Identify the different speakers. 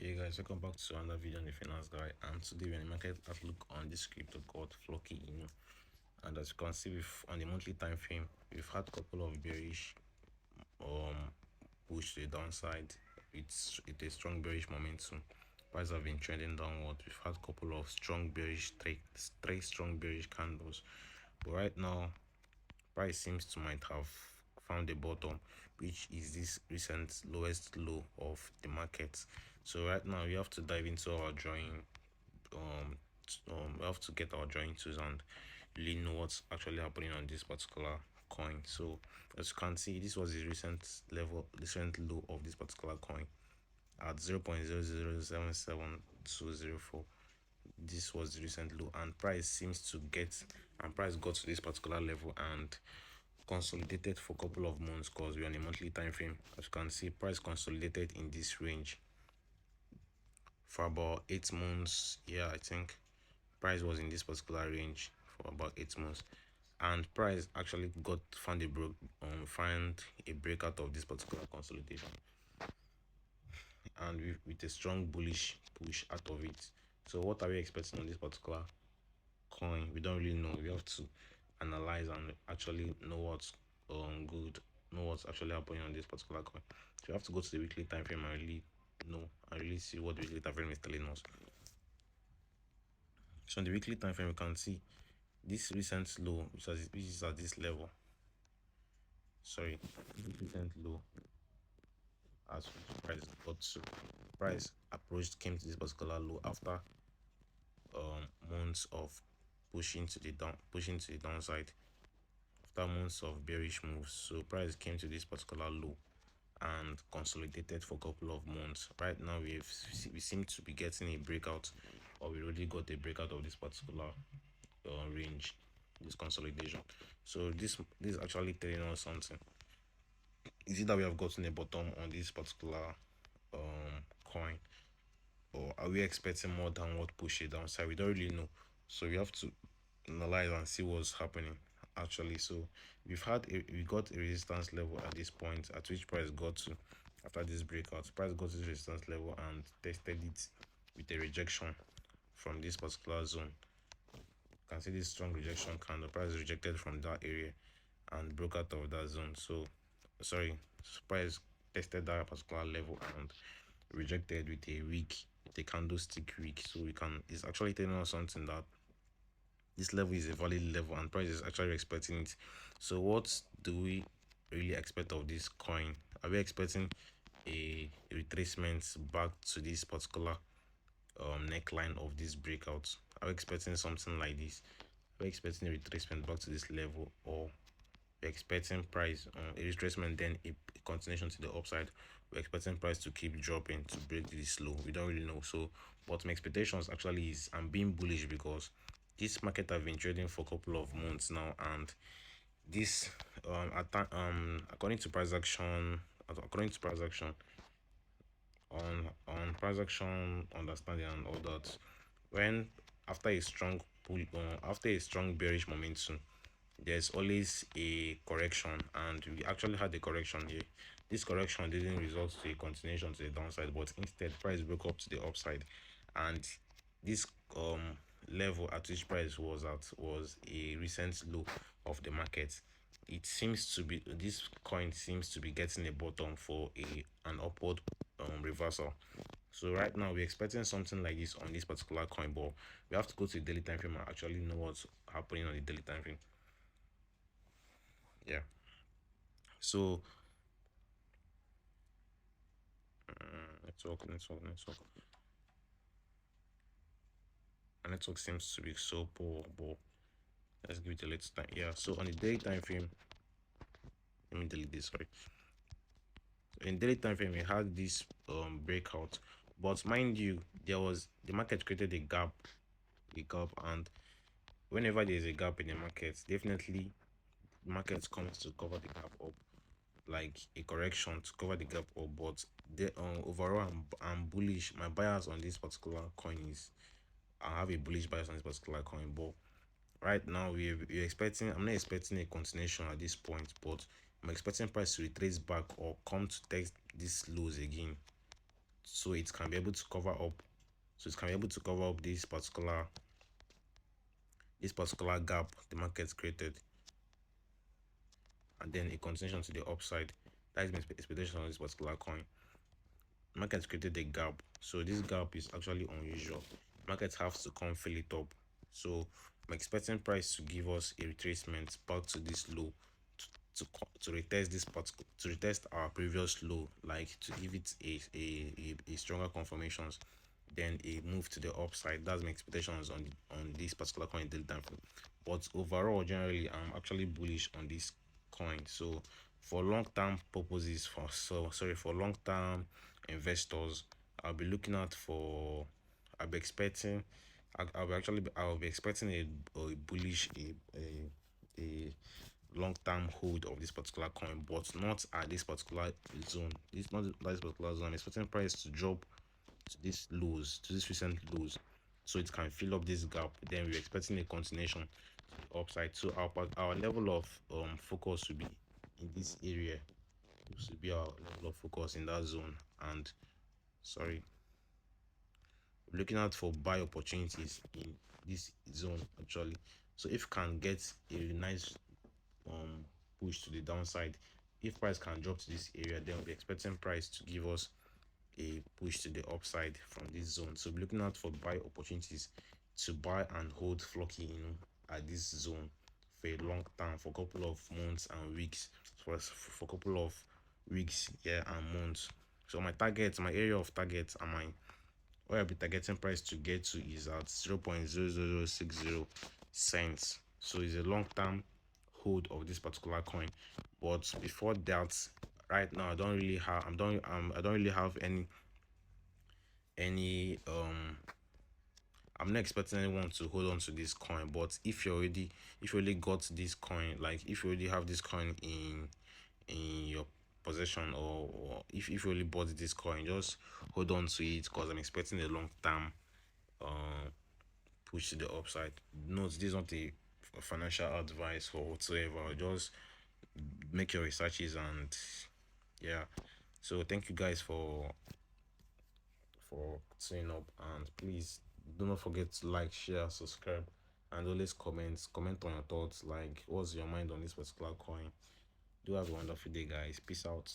Speaker 1: Hey guys, welcome back to another video on the finance guy. And today we're in the market outlook on this crypto called Floki. And as you can see, on the monthly time frame, we've had a couple of bearish push to the downside. It's a strong bearish momentum. Prices have been trending downward. We've had a couple of strong bearish three strong bearish candles, but right now price seems to might have found a bottom, which is this recent lowest low of the market. So right now we have to dive into our drawing. We have to get our drawing tools and really know what's actually happening on this particular coin. So as you can see, this was the recent low of this particular coin at 0.0077204. This was the recent low, and price got to this particular level and consolidated for a couple of months because we're on a monthly time frame. As you can see, price consolidated in this range for about 8 months. Yeah, I think price was in this particular range for about 8 months, and price actually found a breakout of this particular consolidation, and with a strong bullish push out of it. So what are we expecting on this particular coin? We don't really know. We have to analyze and actually know what's actually happening on this particular coin. So you have to go to the weekly time frame and really see what the weekly time frame is telling us. So on the weekly time frame, we can see this recent low, which is at this level. Sorry, recent low as price got to price came to this particular low after months of pushing to the downside, after months of bearish moves. So price came to this particular low and consolidated for a couple of months. Right now we seem to be getting a breakout, or we already got a breakout of this particular range, this consolidation. So this is actually telling us something. Is it that we have gotten a bottom on this particular coin, or are we expecting more downward push downside? We don't really know, so we have to analyze and see what's happening actually. So we got a resistance level at this point at which price got to. After this breakout, price got this resistance level and tested it with a rejection from this particular zone. You can see this strong rejection candle. Price rejected from that area and broke out of that zone. So price tested that particular level and rejected with a candlestick wick. So it's actually telling us something, that this level is a valid level and price is actually expecting it. So what do we really expect of this coin? Are we expecting a retracement back to this particular neckline of this breakout? Are we expecting something like this? Are we expecting a retracement back to this level, or we're expecting price a retracement, then a continuation to the upside? We're expecting price to keep dropping to break this low. We don't really know. So but my expectations actually is I'm being bullish because this market have been trading for a couple of months now, and this according to price action on price action understanding and all that, when after a strong after a strong bearish momentum, there's always a correction, and we actually had a correction here. This correction didn't result to a continuation to the downside, but instead price broke up to the upside, and this level at which price was at was a recent low of the market. It seems to be This coin seems to be getting a bottom for an upward reversal. So right now we're expecting something like this on this particular coin, but we have to go to the daily time frame and actually know what's happening on the daily time frame. Yeah, so network my network seems to be so poor, but let's give it a little time. Yeah, so on the daily time frame, let me delete this. Sorry. In daily time frame, we had this breakout, but mind you, the market created a gap, and whenever there's a gap in the market, definitely the market comes to cover the gap up, like a correction to cover the gap up. But overall, I'm bullish. My bias on this particular coin is, I have a bullish bias on this particular coin, but right now I'm not expecting a continuation at this point, but I'm expecting price to retrace back or come to test these lows again so it can be able to cover up, this particular gap the market created, and then a continuation to the upside. That is my expectation on this particular coin. Market created a gap, so this gap is actually unusual. Market has to come fill it up, so I'm expecting price to give us a retracement back to this low, to retest to retest our previous low, like to give it a stronger confirmations, then a move to the upside. That's my expectations on this particular coin daily time frame. But overall, generally, I'm actually bullish on this coin. So for long term purposes, for long term investors, I'll be looking out for. I'll be expecting. I'll be expecting a bullish a long term hold of this particular coin, but not at this particular zone. It's not this particular zone. I'm expecting price to drop to this lows, to this recent lows, so it can fill up this gap. Then we're expecting a continuation upside. So our level of focus will be in this area. This will be our level of focus in that zone. And sorry, looking out for buy opportunities in this zone actually. So if can get a nice um push to the downside, if price can drop to this area, then we'll be expecting price to give us a push to the upside from this zone. So be looking out for buy opportunities to buy and hold Floki in at this zone for a long time, for a couple of months and weeks, for a couple of weeks, yeah, and months. So my area of target, and my where I'll be targeting price to get to is at 0.00060 cents. So it's a long term hold of this particular coin. But before that, right now I don't really have any I'm not expecting anyone to hold on to this coin. But if you already got this coin, like if you already have this coin in your possession, or if you already bought this coin, just hold on to it, because I'm expecting a long term uh push to the upside. Note, this is not a financial advice or whatsoever. Just make your researches, and yeah. So thank you guys for tuning up, and please do not forget to like, share, subscribe, and always comment on your thoughts, like what's your mind on this particular coin. Do have a wonderful day, guys. Peace out.